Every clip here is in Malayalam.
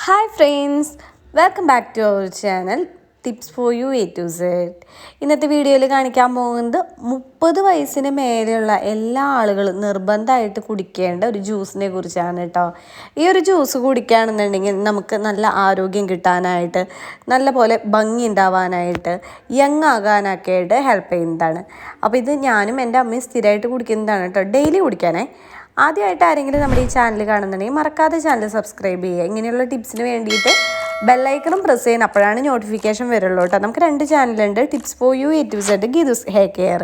Hi friends, welcome back to our channel tips for you A to Z. ഇന്നത്തെ വീഡിയോയിൽ കാണിക്കാൻ പോകുന്നത് 30 വയസ്സിന് മേലെയുള്ള എല്ലാ ആളുകളും നിർബന്ധമായിട്ട് കുടിക്കേണ്ട ഒരു ജ്യൂസിനെ കുറിച്ചാണ് കേട്ടോ. ഈ ഒരു ജ്യൂസ് കുടിക്കുകയാണെന്നുണ്ടെങ്കിൽ നമുക്ക് നല്ല ആരോഗ്യം കിട്ടാനായിട്ട്, നല്ല പോലെ ഭംഗി ഉണ്ടാവാനായിട്ട്, യങ് ആകാനൊക്കെ ആയിട്ട് ഹെൽപ്പ് ചെയ്യുന്നതാണ്. അപ്പോൾ ഇത് ഞാനും എൻ്റെ അമ്മയും സ്ഥിരമായിട്ട് കുടിക്കുന്നതാണ് കേട്ടോ, ഡെയിലി കുടിക്കാനേ. ആദ്യമായിട്ട് ആരെങ്കിലും നമ്മുടെ ഈ ചാനൽ കാണുന്നുണ്ടെങ്കിൽ മറക്കാതെ ചാനൽ സബ്സ്ക്രൈബ് ചെയ്യുക. ഇങ്ങനെയുള്ള ടിപ്സിന് വേണ്ടിയിട്ട് ബെല്ലൈക്കണും പ്രസ് ചെയ്യണം, അപ്പോഴാണ് നോട്ടിഫിക്കേഷൻ വരുള്ളൂ കേട്ടോ. നമുക്ക് 2 ചാനലുണ്ട്, tips for you A to Z, Geethu's hair care.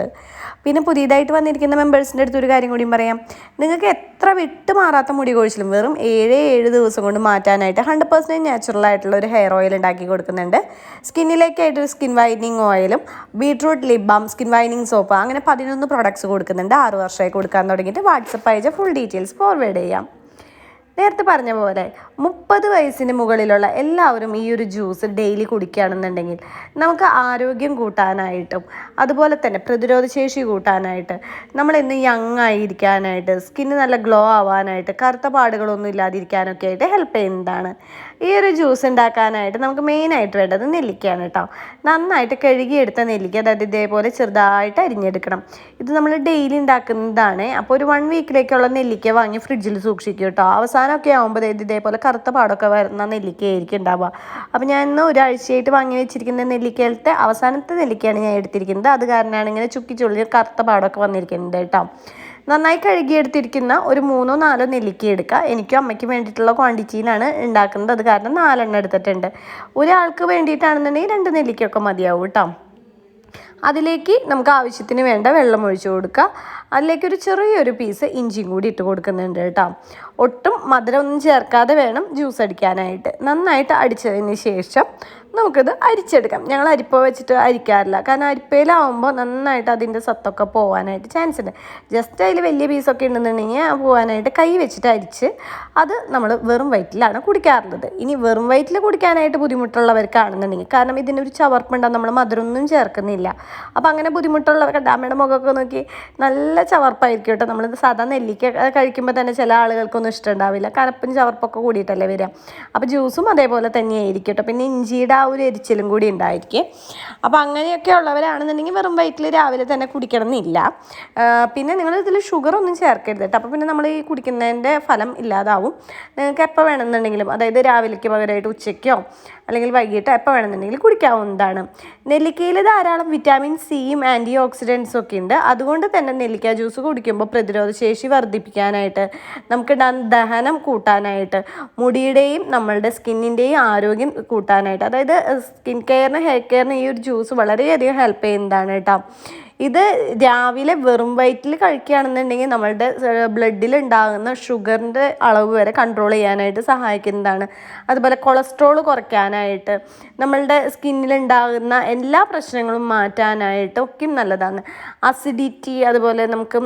പിന്നെ പുതിയതായിട്ട് വന്നിരിക്കുന്ന മെമ്പേഴ്സിൻ്റെ അടുത്ത് ഒരു കാര്യം കൂടിയും പറയാം. നിങ്ങൾക്ക് എത്ര വിട്ട് മാറാത്ത മുടി കൊഴിച്ചിലും വെറും 7 ദിവസം കൊണ്ട് മാറ്റാനായിട്ട് 100% നാച്ചുറൽ ആയിട്ടുള്ള ഒരു ഹെയർ ഓയിൽ ഉണ്ടാക്കി കൊടുക്കുന്നുണ്ട്. സ്കിന്നിലേക്കായിട്ടൊരു സ്കിൻ വൈറ്റനിങ് ഓയിലും beetroot lip balm, skin whitening soap, അങ്ങനെ 11 പ്രൊഡക്ട്സ് കൊടുക്കുന്നുണ്ട്. 6 വർഷമായി കൊടുക്കാൻ തുടങ്ങിയിട്ട് വാട്സപ്പ് അയച്ച ഫുൾ ഡീറ്റെയിൽസ് ഫോർവേഡ് ചെയ്യാം. നേരത്തെ പറഞ്ഞ പോലെ 30 വയസ്സിന് മുകളിലുള്ള എല്ലാവരും ഈ ഒരു ജ്യൂസ് ഡെയിലി കുടിക്കുകയാണെന്നുണ്ടെങ്കിൽ നമുക്ക് ആരോഗ്യം കൂട്ടാനായിട്ടും അതുപോലെ തന്നെ പ്രതിരോധശേഷി കൂട്ടാനായിട്ട്, നമ്മളെന്ന് യങ് ആയിരിക്കാനായിട്ട്, സ്കിന്ന് നല്ല ഗ്ലോ ആവാനായിട്ട്, കറുത്ത പാടുകളൊന്നും ഇല്ലാതിരിക്കാനൊക്കെ ആയിട്ട് ഹെൽപ്പ് ചെയ്യുന്നതാണ്. ഈ ഒരു ജ്യൂസ് ഉണ്ടാക്കാനായിട്ട് നമുക്ക് മെയിനായിട്ട് വേണ്ടത് നെല്ലിക്കയാണ് കേട്ടോ. നന്നായിട്ട് കഴുകിയെടുത്ത നെല്ലിക്ക, അതായത് ഇതേപോലെ ചെറുതായിട്ട് അരിഞ്ഞെടുക്കണം. ഇത് നമ്മൾ ഡെയിലി ഉണ്ടാക്കുന്നതാണ്. അപ്പോൾ ഒരു 1 വീക്കിലേക്കുള്ള നെല്ലിക്ക വാങ്ങി ഫ്രിഡ്ജിൽ സൂക്ഷിക്കും കേട്ടോ. അവസാനമൊക്കെ ആകുമ്പോൾ ഇതേപോലെ കറുത്ത പാടൊക്കെ വരുന്ന നെല്ലിക്കയായിരിക്കും ഉണ്ടാവുക. അപ്പോൾ ഞാൻ ഇന്ന് ഒരാഴ്ചയായിട്ട് വാങ്ങി വെച്ചിരിക്കുന്ന നെല്ലിക്കയിലത്തെ അവസാനത്തെ നെല്ലിക്കയാണ് ഞാൻ എടുത്തിരിക്കുന്നത്. അത് കാരണമാണ് ഇങ്ങനെ ചുക്കിച്ചുള്ളി കറുത്ത പാടൊക്കെ വന്നിരിക്കുന്നത് കേട്ടോ. നന്നായി കഴുകിയെടുത്തിരിക്കുന്ന ഒരു 3-4 നെല്ലിക്ക എടുക്കുക. എനിക്കും അമ്മയ്ക്ക് വേണ്ടിയിട്ടുള്ള ക്വാണ്ടിറ്റിയിലാണ് ഉണ്ടാക്കുന്നത്, അത് കാരണം 4 എണ്ണം എടുത്തിട്ടുണ്ട്. ഒരാൾക്ക് വേണ്ടിയിട്ടാണെന്നുണ്ടെങ്കിൽ 2 നെല്ലിക്കയൊക്കെ മതിയാവും കേട്ടോ. അതിലേക്ക് നമുക്ക് ആവശ്യത്തിന് വേണ്ട വെള്ളം ഒഴിച്ചു കൊടുക്കുക. അതിലേക്ക് ഒരു ചെറിയൊരു പീസ് ഇഞ്ചിയും കൂടി ഇട്ട് കൊടുക്കുന്നുണ്ട് കേട്ടോ. ഒട്ടും മധുരമൊന്നും ചേർക്കാതെ വേണം ജ്യൂസ് അടിക്കാനായിട്ട്. നന്നായിട്ട് അടിച്ചതിന് ശേഷം നമുക്കിത് അരിച്ചെടുക്കാം. ഞങ്ങൾ അരിപ്പ വെച്ചിട്ട് അരിക്കാറില്ല, കാരണം അരിപ്പയിലാവുമ്പോൾ നന്നായിട്ട് അതിൻ്റെ സത്തൊക്കെ പോകാനായിട്ട് ചാൻസ് ഉണ്ട്. ജസ്റ്റ് അതിൽ വലിയ പീസൊക്കെ ഉണ്ടെന്നുണ്ടെങ്കിൽ പോകാനായിട്ട് കൈ വെച്ചിട്ട് അരിച്ച് അത് നമ്മൾ വെറും വയറ്റിലാണ് കുടിക്കാറുള്ളത്. ഇനി വെറും വയറ്റിൽ കുടിക്കാനായിട്ട് ബുദ്ധിമുട്ടുള്ളവർക്കാണെന്നുണ്ടെങ്കിൽ, കാരണം ഇതിനൊരു ചവർപ്പുണ്ടാകും, നമ്മൾ മധുരമൊന്നും ചേർക്കുന്നില്ല. അപ്പോൾ അങ്ങനെ ബുദ്ധിമുട്ടുള്ളവർക്ക് അമ്മയുടെ മുഖമൊക്കെ നോക്കി നല്ല ചവർപ്പായിരിക്കും കേട്ടോ. നമ്മളിത് സാധാ നെല്ലിക്ക കഴിക്കുമ്പോൾ തന്നെ ചില ആളുകൾക്കൊന്നും ഇഷ്ടമുണ്ടാവില്ല, കനപ്പും ചവർപ്പൊക്കെ കൂടിയിട്ടല്ലേ വരിക. അപ്പോൾ ജ്യൂസും അതേപോലെ തന്നെയായിരിക്കും കേട്ടോ. പിന്നെ ഇഞ്ചിയുടെ ഒരു എരിച്ചിലും കൂടി ഉണ്ടായിരിക്കും. അപ്പോൾ അങ്ങനെയൊക്കെ ഉള്ളവരാണെന്നുണ്ടെങ്കിൽ വെറും വയറ്റിൽ രാവിലെ തന്നെ കുടിക്കണം എന്നില്ല. പിന്നെ നിങ്ങൾ ഇതിൽ ഷുഗറൊന്നും ചേർക്കരുത് കേട്ടോ. അപ്പോൾ പിന്നെ നമ്മൾ ഈ കുടിക്കുന്നതിൻ്റെ ഫലം ഇല്ലാതാവും. നിങ്ങൾക്ക് എപ്പോൾ വേണമെന്നുണ്ടെങ്കിലും, അതായത് രാവിലേക്ക് പകരമായിട്ട് ഉച്ചയ്ക്കോ അല്ലെങ്കിൽ വൈകിട്ടോ എപ്പോൾ വേണമെന്നുണ്ടെങ്കിൽ കുടിക്കാവുന്നതാണ്. നെല്ലിക്കയിൽ ധാരാളം വിറ്റാമിൻ സിയും ആൻറ്റി ഓക്സിഡൻസും ഒക്കെ ഉണ്ട്. അതുകൊണ്ട് തന്നെ നെല്ലിക്ക ജ്യൂസ് കുടിക്കുമ്പോൾ പ്രതിരോധശേഷി വർദ്ധിപ്പിക്കാനായിട്ട്, നമുക്ക് ദഹനം കൂട്ടാനായിട്ട്, മുടിയുടെയും നമ്മളുടെ സ്കിന്നിൻ്റെയും ആരോഗ്യം കൂട്ടാനായിട്ട്, അതായത് സ്കിൻ കെയറിന് ഹെയർ കെയറിന് ഈ ഒരു ജ്യൂസ് വളരെയധികം ഹെൽപ്പ് ചെയ്യുന്നതാണ് കേട്ടോ. ഇത് രാവിലെ വെറും വയറ്റിൽ കഴിക്കുകയാണെന്നുണ്ടെങ്കിൽ നമ്മളുടെ ബ്ലഡിൽ ഉണ്ടാകുന്ന ഷുഗറിൻ്റെ അളവ് വരെ കൺട്രോൾ ചെയ്യാനായിട്ട് സഹായിക്കുന്നതാണ്. അതുപോലെ കൊളസ്ട്രോൾ കുറയ്ക്കാനായിട്ട്, നമ്മളുടെ സ്കിന്നിലുണ്ടാകുന്ന എല്ലാ പ്രശ്നങ്ങളും മാറ്റാനായിട്ട് ഒക്കെയും നല്ലതാണ്. അസിഡിറ്റി, അതുപോലെ നമുക്ക്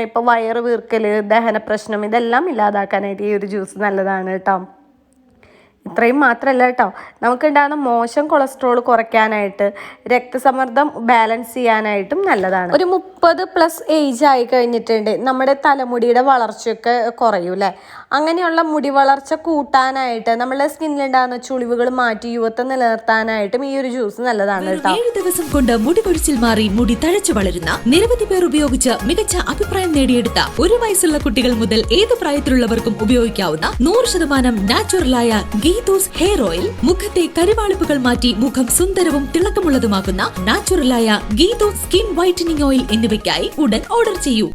ഇപ്പോൾ വയറ് വീർക്കൽ, ദഹന പ്രശ്നം, ഇതെല്ലാം ഇല്ലാതാക്കാനായിട്ട് ഈ ഒരു ജ്യൂസ് നല്ലതാണ് കേട്ടോ. ഇത്രയും മാത്രമല്ല കേട്ടോ, നമുക്കുണ്ടാകുന്ന മോശം കൊളസ്ട്രോൾ കുറയ്ക്കാനായിട്ട്, രക്തസമ്മർദ്ദം ബാലൻസ് ചെയ്യാനായിട്ടും നല്ലതാണ്. ഒരു 30+ ഏജ് ആയി കഴിഞ്ഞിട്ടുണ്ട്, നമ്മുടെ തലമുടിയുടെ വളർച്ചയൊക്കെ കുറയും അല്ലേ. അങ്ങനെയുള്ള മുടി വളർച്ച കൂട്ടാനായിട്ട്, നമ്മുടെ സ്കിന്നിലുണ്ടാകുന്ന ചുളിവുകൾ മാറ്റി യുവത്വം നിലനിർത്താനായിട്ടും ഈ ഒരു ജ്യൂസ് നല്ലതാണ് കേട്ടോ. 7 ദിവസം കൊണ്ട് മുടി കൊഴിച്ചിൽ മാറി മുടി തഴച്ചു വളരുന്ന നിരവധി പേർ ഉപയോഗിച്ച് മികച്ച അഭിപ്രായം നേടിയെടുത്ത 1 വയസ്സുള്ള കുട്ടികൾ മുതൽ ഏത് പ്രായത്തിലുള്ളവർക്കും ഉപയോഗിക്കാവുന്ന 100% നാച്ചുറലായ ഗീതൂസ് ഹെയർ ഓയിൽ, മുഖത്തെ കരിവാളിപ്പുകൾ മാറ്റി മുഖം സുന്ദരവും തിളക്കമുള്ളതുമാക്കുന്ന നാച്ചുറലായ ഗീതൂസ് സ്കിൻ വൈറ്റനിങ് ഓയിൽ എന്നിവയ്ക്കായി ഉടൻ ഓർഡർ ചെയ്യൂ.